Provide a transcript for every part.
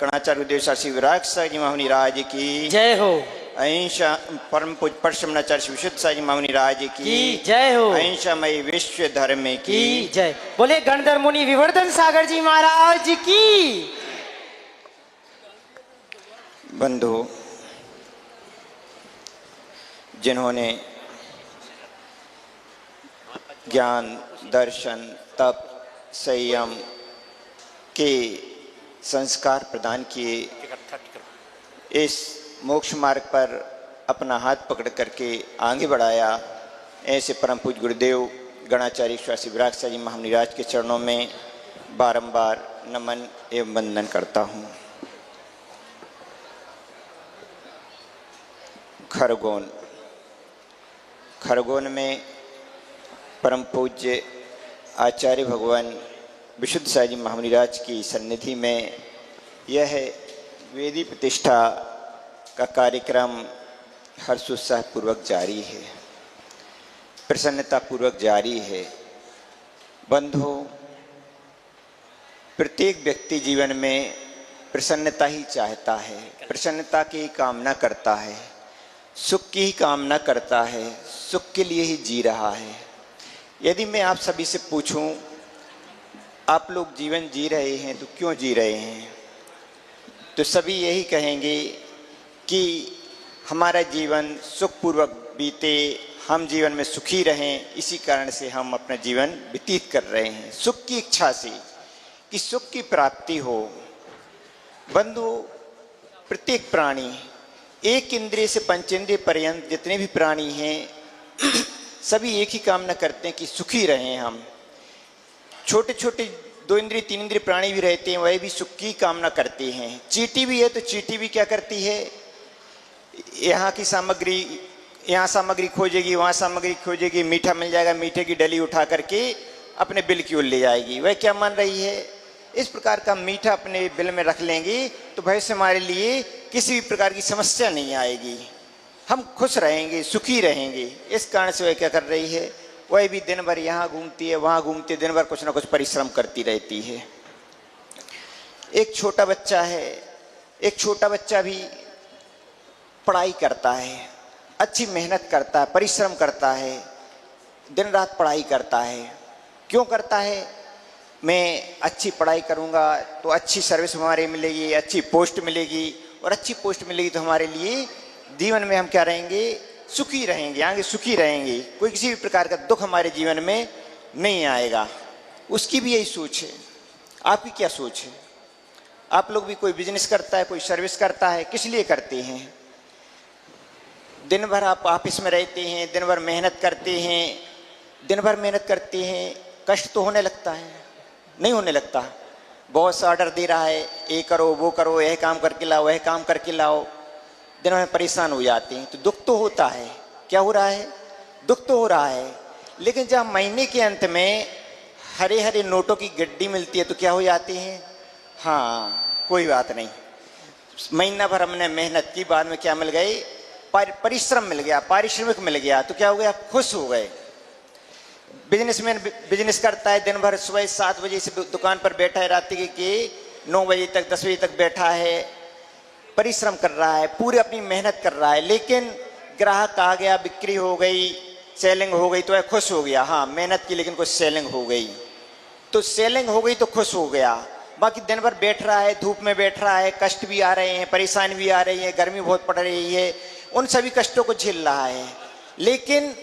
गणाचार्य देवशासी विराग साई जी महामुनि राज की जय हो। अहिंसा परम पूज्य परशमनाचार्य श्री विशुद्ध साई जी महामुनि राज की जय हो। अहिंसामयी विश्व धर्म की जय। बोले गणधर मुनि विवर्धन सागर जी महाराज की। बंधु, जिन्होंने ज्ञान, दर्शन, तप, संयम के संस्कार प्रदान किए, इस मोक्ष मार्ग पर अपना हाथ पकड़ करके आगे बढ़ाया, ऐसे परम पूज्य गुरुदेव गणाचार्य स्वासी विराग साई जी महामुनि राज के चरणों में बारंबार नमन एवं वंदन करता हूँ। खरगोन में परम पूज्य आचार्य भगवान विशुद्ध साई जी महामुनि राज की सन्निधि में यह वेदी प्रतिष्ठा का कार्यक्रम हर्षोत्साह पूर्वक जारी है, प्रसन्नता पूर्वक जारी है। बंधु, प्रत्येक व्यक्ति जीवन में प्रसन्नता ही चाहता है, प्रसन्नता की कामना करता है, सुख की ही कामना करता है, सुख के लिए ही जी रहा है। यदि मैं आप सभी से पूछूं, आप लोग जीवन जी रहे हैं तो क्यों जी रहे हैं, तो सभी यही कहेंगे कि हमारा जीवन सुखपूर्वक बीते, हम जीवन में सुखी रहें, इसी कारण से हम अपना जीवन व्यतीत कर रहे हैं, सुख की इच्छा से कि सुख की प्राप्ति हो। बंधु, प्रत्येक प्राणी, एक इंद्रिय से पंचेंद्रिय पर्यंत जितने भी प्राणी हैं सभी एक ही कामना करते हैं कि सुखी रहें हम। छोटे छोटे 2 इंद्रिय 3 इंद्रिय प्राणी भी रहते हैं, वह भी सुख की कामना करते हैं। चींटी भी है तो चींटी भी क्या करती है, यहाँ की सामग्री, यहाँ सामग्री खोजेगी, वहाँ सामग्री खोजेगी, मीठा मिल जाएगा, मीठे की डली उठा करके अपने बिल की ओर ले जाएगी। वह क्या मान रही है, इस प्रकार का मीठा अपने बिल में रख लेंगे तो भविष्य हमारे लिए किसी भी प्रकार की समस्या नहीं आएगी, हम खुश रहेंगे, सुखी रहेंगे। इस कारण से वह क्या कर रही है, वह भी दिन भर यहाँ घूमती है, वहाँ घूमती है, दिन भर कुछ ना कुछ परिश्रम करती रहती है। एक छोटा बच्चा है, एक छोटा बच्चा भी पढ़ाई करता है, अच्छी मेहनत करता है, परिश्रम करता है, दिन रात पढ़ाई करता है। क्यों करता है, मैं अच्छी पढ़ाई करूँगा तो अच्छी सर्विस हमारे मिलेगी, अच्छी पोस्ट मिलेगी, और अच्छी पोस्ट मिलेगी तो हमारे लिए जीवन में हम क्या रहेंगे, सुखी रहेंगे, आगे सुखी रहेंगे, कोई किसी भी प्रकार का दुख हमारे जीवन में नहीं आएगा। उसकी भी यही सोच है। आपकी क्या सोच है? आप लोग भी कोई बिजनेस करता है, कोई सर्विस करता है, किस लिए करते हैं? दिन भर आप ऑफिस में रहते हैं, दिन भर मेहनत करते हैं, दिन भर मेहनत करते हैं, कष्ट तो होने लगता है? नहीं होने लगता। बॉस ऑर्डर दे रहा है, ये करो, वो करो, यह काम करके लाओ, वह काम करके लाओ, दिन में परेशान हो जाते हैं, तो दुख तो होता है। क्या हो रहा है, दुख तो हो रहा है। लेकिन जब महीने के अंत में हरे हरे नोटों की गड्डी मिलती है तो क्या हो जाते हैं, हाँ कोई बात नहीं, महीना भर हमने मेहनत की, बाद में क्या मिल गए, परिश्रम मिल गया, पारिश्रमिक मिल गया, तो क्या हो गया, खुश हो गए। बिजनेसमैन बिजनेस करता है, दिन भर सुबह 7 बजे से दुकान पर बैठा है, रात के 9 बजे तक 10 बजे तक बैठा है, परिश्रम कर रहा है, पूरी अपनी मेहनत कर रहा है, लेकिन ग्राहक आ गया, बिक्री हो गई, सेलिंग हो गई तो वह खुश हो गया। हाँ मेहनत की, लेकिन कुछ सेलिंग हो गई, तो सेलिंग हो गई तो खुश हो गया। बाकी दिन भर बैठ रहा है, धूप में बैठ रहा है, कष्ट भी आ रहे हैं, परेशानी भी आ रही है, गर्मी बहुत पड़ रही है, उन सभी कष्टों को झेल रहा है, लेकिन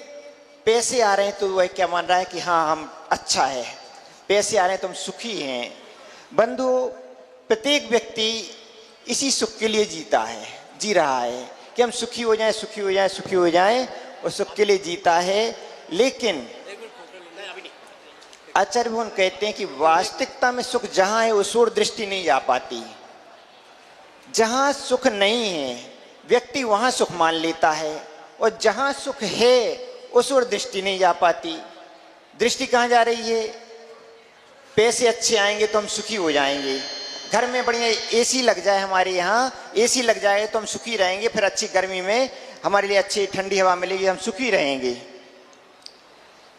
पैसे आ रहे हैं तो वह क्या मान रहा है कि हाँ हम अच्छा है, पैसे आ रहे हैं तो हम सुखी हैं। बंधु, प्रत्येक व्यक्ति इसी सुख के लिए जीता है, जी रहा है कि हम सुखी हो जाएं, सुखी हो जाएं, सुखी हो जाएं, और सुख के लिए जीता है। लेकिन आचार्य भगवान कहते हैं कि वास्तविकता में सुख जहां है उस ओर दृष्टि नहीं जा पाती। जहां सुख नहीं है व्यक्ति वहां सुख मान लेता है, और जहां सुख है उस ओर दृष्टि नहीं जा पाती। दृष्टि कहाँ जा रही है, पैसे अच्छे आएंगे तो हम सुखी हो जाएंगे, घर में बढ़िया एसी लग जाए, हमारे यहाँ एसी लग जाए तो हम सुखी रहेंगे, फिर अच्छी गर्मी में हमारे लिए अच्छी ठंडी हवा मिलेगी, हम सुखी रहेंगे।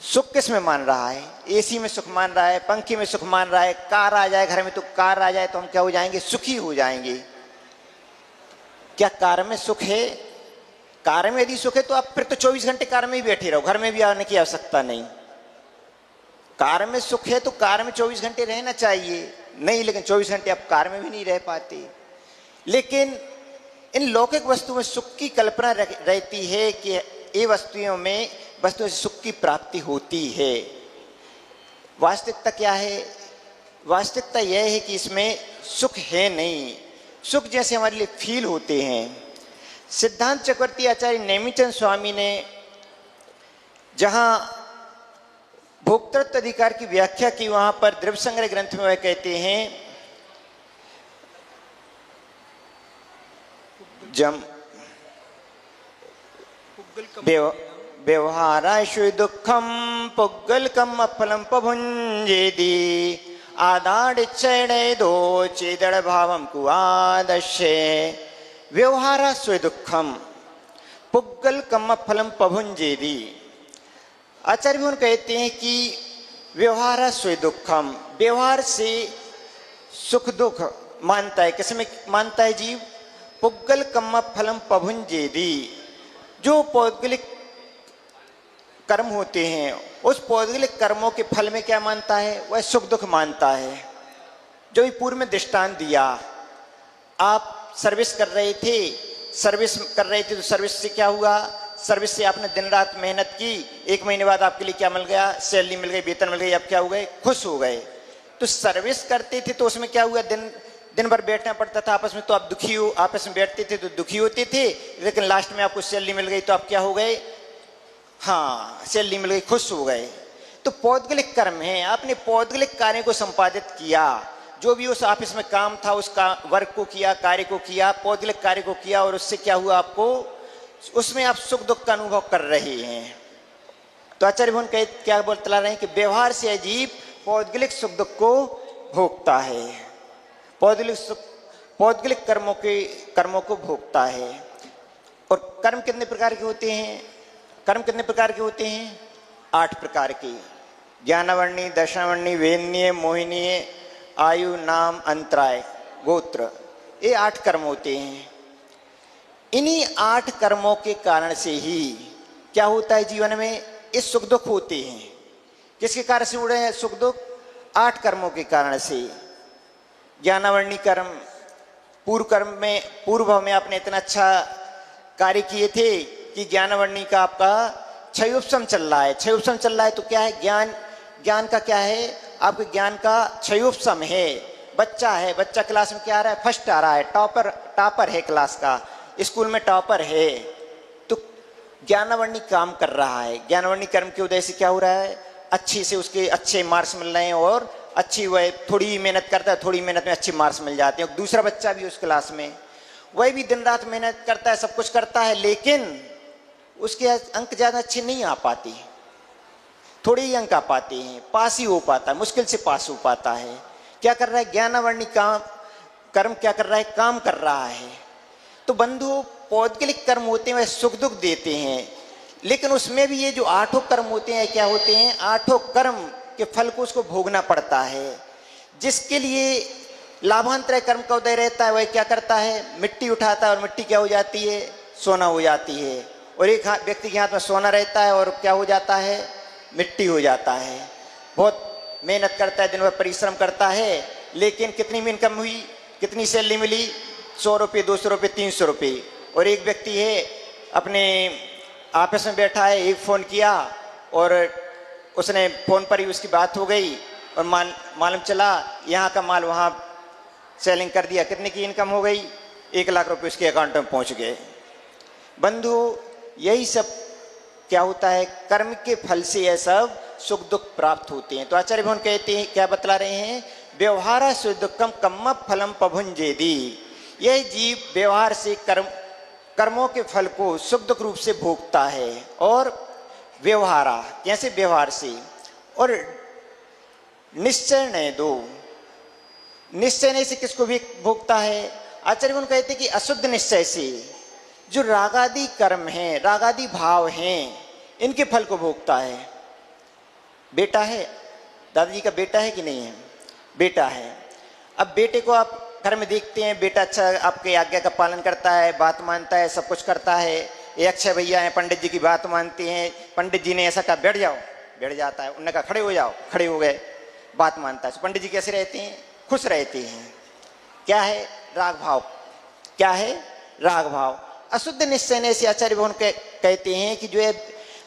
सुख किस में मान रहा है? एसी में सुख मान रहा है, पंखे में सुख मान रहा है, कार आ जाए घर में तो कार आ जाए तो हम क्या हो जाएंगे? सुखी हो जाएंगे। क्या कार में सुख है? कार में यदि सुख है तो आप फिर तो 24 घंटे कार में ही बैठे रहो, घर में भी आने की आवश्यकता नहीं। कार में सुख है तो कार में 24 घंटे रहना चाहिए, नहीं, लेकिन 24 घंटे आप कार में भी नहीं रह पाते। लेकिन इन लौकिक वस्तुओं में सुख की कल्पना रहती है कि ये वस्तुओं से सुख की प्राप्ति होती है। वास्तविकता क्या है? वास्तविकता यह है कि इसमें सुख है नहीं। सुख जैसे हमारे लिए फील होते हैं। सिद्धांत चक्रवर्ती आचार्य नेमिचंद स्वामी ने जहां भोक्तृत्व अधिकार की व्याख्या की, वहां पर द्रव्य संग्रह ग्रंथ में वह कहते हैं, जम व्यवहाराशु दुखम पुग्गलकम अफलम पभुंजेदी आदाड़ो चेदड़ भावम कुआदश्य। व्यवहाराशु दुखम पुग्गलकम अफलम पभुंजेदी। आचार्य भगवान कहते हैं कि व्यवहाराशु दुखम, व्यवहार से सुख दुख मानता है। किसमें मानता है जीव? पुग्गल कम्म फलम पभुंजेदी। जो पौद्गलिक कर्म होते हैं उस पौद्गलिक कर्मों के फल में क्या मानता है? वह सुख दुख मानता है। जो भी पूर्व में दृष्टांत दिया, आप सर्विस कर रहे थे तो सर्विस से क्या हुआ? सर्विस से आपने दिन रात मेहनत की, 1 महीने बाद आपके लिए क्या मिल गया? सैलरी मिल गई, वेतन मिल गई। आप क्या हो गए? खुश हो गए। तो सर्विस करते थे तो उसमें क्या हुआ? दिन भर बैठना पड़ता था आपस में, तो आप दुखी हो, आपस में बैठते थे तो दुखी होते थे, लेकिन लास्ट में आपको सैलरी मिल गई तो आप क्या हो गए? हाँ, सैलरी मिल गई, खुश हो गए। तो पौद्गलिक कर्म है, आपने पौद्गलिक कार्य को संपादित किया, जो भी उस ऑफिस में काम था उसका वर्क को किया, कार्य को किया, पौद्गलिक कार्य को किया, और उससे क्या हुआ? आपको उसमें आप सुख दुख का अनुभव कर रहे हैं। तो आचार्य भगवान क्या बतला रहे हैं कि व्यवहार से अजीब पौद्गलिक सुख दुख को भोगता है, पौद्गलिक कर्मों को भोगता है। और कर्म कितने प्रकार के होते हैं? 8 प्रकार के। ज्ञानवर्णी, दशावर्णी, वेन्य, मोहिनीय, आयु, नाम, अंतराय, गोत्र, ये 8 कर्म होते हैं। इन्हीं 8 कर्मों के कारण से ही क्या होता है जीवन में? ये सुख दुख होते हैं। किसके कारण से उड़े हैं सुख दुख? 8 कर्मों के कारण से। ज्ञानावर्णी कर्म, पूर्व में आपने इतना अच्छा कार्य किए थे कि ज्ञानावर्णी का आपका क्षयोपशम चल रहा है। क्षयोपशम चल रहा है तो क्या है? ज्ञान का क्या है? आपके ज्ञान का क्षयोपशम है। बच्चा क्लास में क्या आ रहा है? फर्स्ट आ रहा है, टॉपर है क्लास का, स्कूल में टॉपर है। तो ज्ञानावर्णी काम कर रहा है। ज्ञानावर्णी कर्म के उदय से क्या हो रहा है? अच्छे से उसके अच्छे मार्क्स मिल रहे हैं, और अच्छी वह थोड़ी मेहनत करता है, थोड़ी मेहनत में अच्छे मार्क्स मिल जाते हैं। दूसरा बच्चा भी उस क्लास में, वह भी दिन रात मेहनत करता है, सब कुछ करता है, लेकिन उसके अंक ज़्यादा अच्छे नहीं आ पाते, थोड़े ही अंक आ पाते हैं, पास ही हो पाता है, मुश्किल से पास हो पाता है। क्या कर रहा है? ज्ञानावर्णी कर्म क्या कर रहा है? काम कर रहा है। तो बंधु, पौद्गलिक कर्म होते हैं वह सुख दुख देते हैं, लेकिन उसमें भी ये जो 8 कर्म होते हैं, क्या होते हैं? 8 कर्म के फल को उसको भोगना पड़ता है। जिसके लिए लाभांतर कर्म का उदय रहता है, वह क्या करता है? मिट्टी उठाता है, और मिट्टी क्या हो जाती है? सोना हो जाती है। और एक व्यक्ति के हाथ में सोना रहता है और क्या हो जाता है? मिट्टी हो जाता है। बहुत मेहनत करता है, दिन भर परिश्रम करता है, लेकिन कितनी इनकम हुई? कितनी सैलरी मिली? 100 रुपये, 200 रुपये, 300 रुपये। और एक व्यक्ति है अपने ऑफिस में बैठा है, एक फ़ोन किया और उसने फ़ोन पर ही उसकी बात हो गई, और मालूम चला यहाँ का माल वहाँ सेलिंग कर दिया। कितने की इनकम हो गई? 1 लाख रुपये उसके अकाउंट में पहुँच गए। बंधु, यही सब क्या होता है? कर्म के फल से यह सब सुख दुख प्राप्त होते हैं। तो आचार्य भगवान कहते हैं, क्या बतला रहे हैं? व्यवहारा सुदुखम कम्म फलम पभुंजेदी। यह जीव व्यवहार से कर्मों के फल को सुख दुख रूप से भोगता है। और व्यवहारा कैसे? व्यवहार से। और निश्चय नहीं दो, निश्चय नहीं से किसको भी भोगता है? आचार्य भगवान कहते हैं कि अशुद्ध निश्चय से जो रागादि कर्म हैं, रागादि भाव हैं, इनके फल को भोगता है। बेटा है, दादाजी का बेटा है कि नहीं है? बेटा है। अब बेटे को आप घर में देखते हैं, बेटा अच्छा आपके आज्ञा का पालन करता है, बात मानता है, सब कुछ करता है। ये अक्षय भैया हैं, पंडित जी की बात मानते हैं। पंडित जी ने ऐसा कहा बैठ जाओ, बैठ जाता है। उन्होंने कहा खड़े हो जाओ, खड़े हो गए, बात मानता है। तो पंडित जी कैसे रहते हैं? खुश रहते हैं। क्या है? राग भाव। क्या है? राग भाव। अशुद्ध निश्चय से आचार्य भगवान कहते हैं कि जो ये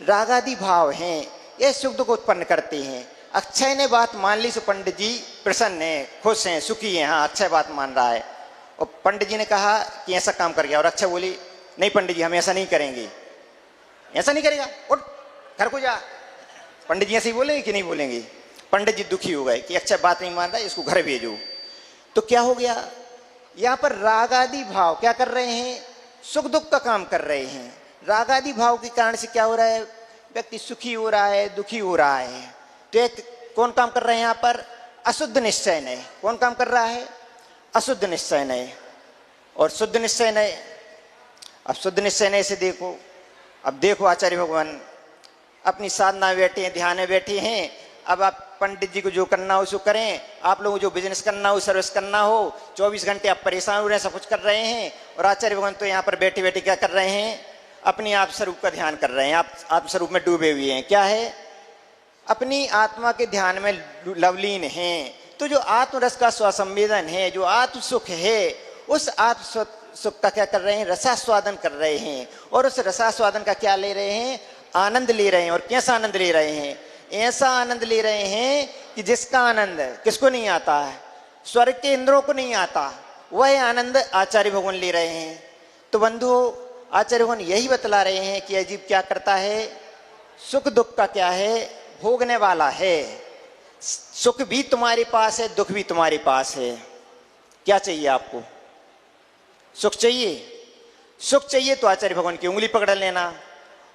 रागादि भाव हैं ये सुख दुख उत्पन्न करते हैं। अक्षय ने बात मान ली, सो पंडित जी प्रसन्न हैं, खुश हैं, सुखी हैं। हाँ, अक्षय बात मान रहा है। और पंडित जी ने कहा कि ऐसा काम कर गया, और अक्षय बोली नहीं पंडित जी हम ऐसा नहीं करेंगे। ऐसा नहीं करेगा, उठ घर को जा। पंडित जी ऐसे ही बोलेंगे कि नहीं बोलेंगे? पंडित जी दुखी हो गए कि अक्षय बात नहीं मान रहा है, इसको घर भेजो। तो क्या हो गया? यहाँ पर रागादि भाव क्या कर रहे हैं? सुख दुख का काम कर रहे हैं। रागादि भाव के कारण से क्या हो रहा है? व्यक्ति सुखी हो रहा है, दुखी हो रहा है। तो एक कौन काम कर रहे हैं यहाँ पर? अशुद्ध निश्चय नय। कौन काम कर रहा है? अशुद्ध निश्चय नय और शुद्ध निश्चय नय। अब शुद्ध निश्चय नय से देखो, अब देखो आचार्य भगवान अपनी साधना में बैठे हैं, ध्यान में बैठे हैं। अब आप पंडित जी को जो करना हो उसको करें, आप लोगों को जो बिजनेस करना हो, सर्विस करना हो, 24 घंटे आप परेशान हो रहे हैं, सब कुछ कर रहे हैं। और आचार्य भगवान तो यहाँ पर बैठे बैठे क्या कर रहे हैं? अपनी आप स्वरूप का ध्यान कर रहे हैं। आप स्वरूप में डूबे हुए हैं। क्या है? अपनी आत्मा के ध्यान में लवलीन हैं। तो जो आत्मरस का स्वसंवेदन है, जो आत्म सुख है, उस आत्म सुख का क्या कर रहे हैं? रसास्वादन कर रहे हैं। और उस रसास्वादन का क्या ले रहे हैं? आनंद ले रहे हैं। और कैसा आनंद ले रहे हैं? ऐसा आनंद ले रहे हैं कि जिसका आनंद किसको नहीं आता है? स्वर्ग के इंद्रों को नहीं आता। वह आनंद आचार्य भगवान ले रहे हैं। तो बंधु, आचार्य भगवान यही बतला रहे हैं कि अजीब क्या करता है? सुख दुख का क्या है? भोगने वाला है। सुख भी तुम्हारे पास है, दुख भी तुम्हारे पास है। क्या चाहिए आपको? सुख चाहिए? सुख चाहिए तो आचार्य भगवान की उंगली पकड़ लेना।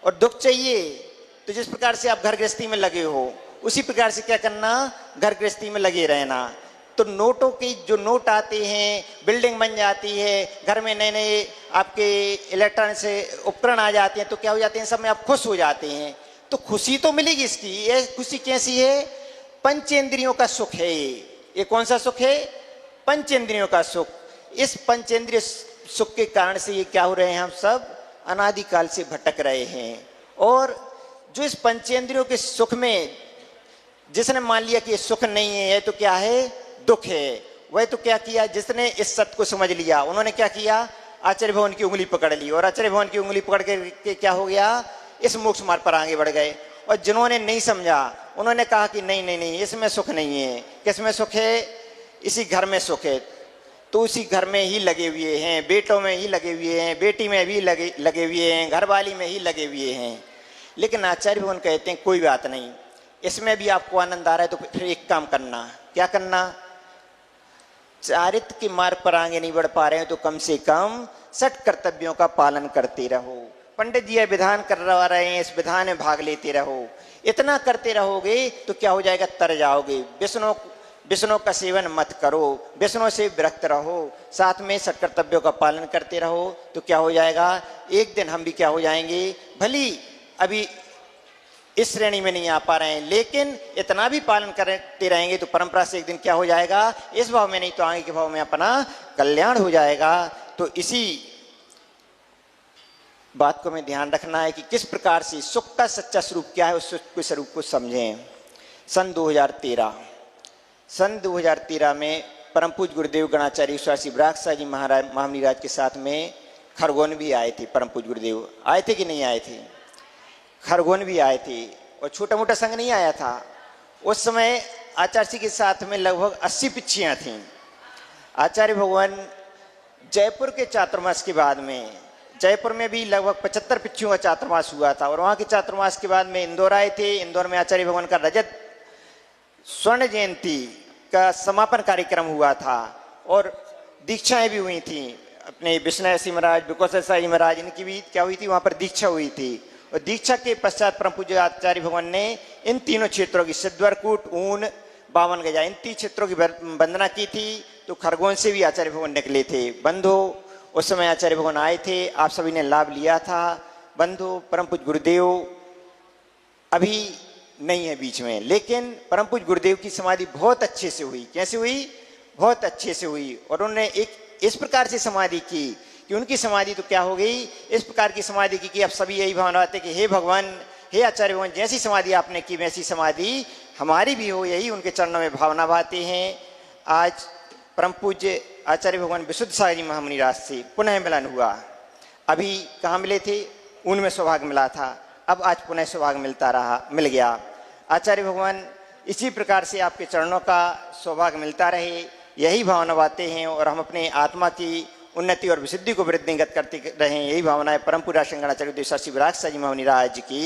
और दुख चाहिए तो जिस प्रकार से आप घर गृहस्थी में लगे हो उसी प्रकार से क्या करना? घर गृहस्थी में लगे रहना। तो नोटों की जो नोट आते हैं, बिल्डिंग बन जाती है, घर में नए नए आपके इलेक्ट्रॉनिक से उपकरण आ जाते हैं, तो क्या हो जाते हैं? सब में आप खुश हो जाते हैं। तो खुशी तो मिलेगी इसकी। ये खुशी कैसी है? पंचेंद्रियों का सुख है। ये कौन सा सुख है? पंचेंद्रियों का सुख। इस पंचेंद्रिय सुख के कारण से ये क्या हो रहे हैं? हम सब अनादिकाल से भटक रहे हैं। और जो इस पंचेंद्रियों के सुख में जिसने मान लिया कि ये सुख नहीं है, तो क्या है? दुख है। वह तो क्या किया? जिसने इस सत्य को समझ लिया, उन्होंने क्या किया? आचार्य भगवान की उंगली पकड़ ली। और आचार्य भगवान की उंगली पकड़ के क्या हो गया? इस मोक्ष मार्ग पर आगे बढ़ गए। और जिन्होंने नहीं समझा, उन्होंने कहा कि नहीं नहीं नहीं, इसमें सुख नहीं है। किसमें सुख है? इसी घर में सुख है। तो उसी घर में ही लगे हुए हैं, बेटों में ही लगे हुए हैं, बेटी में भी लगे हुए हैं, घरवाली में ही लगे हुए हैं। लेकिन आचार्य भगवान कहते हैं कोई बात नहीं, इसमें भी आपको आनंद आ रहा है तो फिर एक काम करना। क्या करना? चारित्र के मार्ग पर आगे नहीं बढ़ पा रहे हैं तो कम से कम 60 कर्तव्यों का पालन करते रहो। पंडित जी विधान करवा रहे हैं, इस विधान में भाग लेते रहो। इतना करते रहोगे तो क्या हो जाएगा? तर जाओगे। विष्णु का सेवन मत करो, विष्णु से विरक्त रहो, साथ में 60 कर्तव्यों का पालन करते रहो। तो क्या हो जाएगा? एक दिन हम भी क्या हो जाएंगे? भली अभी इस श्रेणी में नहीं आ पा रहे हैं, लेकिन इतना भी पालन करते रहेंगे तो परंपरा से एक दिन क्या हो जाएगा? इस भाव में नहीं तो आगे के भाव में अपना कल्याण हो जाएगा। तो इसी बात को हमें ध्यान रखना है कि किस प्रकार से सुख का सच्चा स्वरूप क्या है, उस सुख के स्वरूप को समझें। सन 2013 में परम पूज्य गुरुदेव गणाचार्य स्वासी ब्राकसा जी महाराज महामनीराज के साथ में खरगोन भी आए थे। परम पूज्य गुरुदेव आए थे कि नहीं आए थे? खरगोन भी आए थे। और छोटा मोटा संघ नहीं आया था। उस समय आचार्य जी के साथ में लगभग 80 पिच्चियाँ थीं। आचार्य भगवान जयपुर के चातुर्मास के बाद में, जयपुर में भी लगभग 75 पिच्चियों का चातुर्मास हुआ था। और वहाँ के चातुर्मास के बाद में इंदौर आए थे। इंदौर में आचार्य भगवान का रजत स्वर्ण जयंती का समापन कार्यक्रम हुआ था और दीक्षाएं भी हुई थी। अपने विष्णु सिंह महाराज, बिकोसर साई महाराज, इनकी भी क्या हुई थी? वहाँ पर दीक्षा हुई थी। और दीक्षा के पश्चात परम पूज्य आचार्य भगवान ने इन तीनों क्षेत्रों की सिद्धवरकूट, ऊन, 52 गजा, इन 3 क्षेत्रों की वंदना की थी। तो खरगोन से भी आचार्य भगवान निकले थे। बंधु, उस समय आचार्य भगवान आए थे, आप सभी ने लाभ लिया था। बंधु, परम पूज्य गुरुदेव अभी नहीं है बीच में, लेकिन परम पूज्य गुरुदेव की समाधि बहुत अच्छे से हुई। कैसे हुई? बहुत अच्छे से हुई। और उन्होंने एक इस प्रकार से समाधि की कि उनकी समाधि तो क्या हो गई, इस प्रकार की समाधि की कि अब सभी यही भावना आते कि हे भगवान, हे आचार्य भगवान, जैसी समाधि आपने की वैसी समाधि हमारी भी हो, यही उनके चरणों में भावना भाते हैं। आज परम पूज्य आचार्य भगवान विशुद्ध सागर जी महामुनि राज से पुनः मिलन हुआ। अभी कहाँ मिले थे? उनमें सौभाग्य मिला था, अब आज पुनः सौभाग्य मिल गया। आचार्य भगवान इसी प्रकार से आपके चरणों का सौभाग्य मिलता रहे, यही भावना बातें हैं, और हम अपने आत्मा की उन्नति और विशुद्धि को वृद्धिंगत करते रहें, यही भावना है। परम पूज्य शंकराचार्य देव शास्त्री विराट जी महामुनि राज की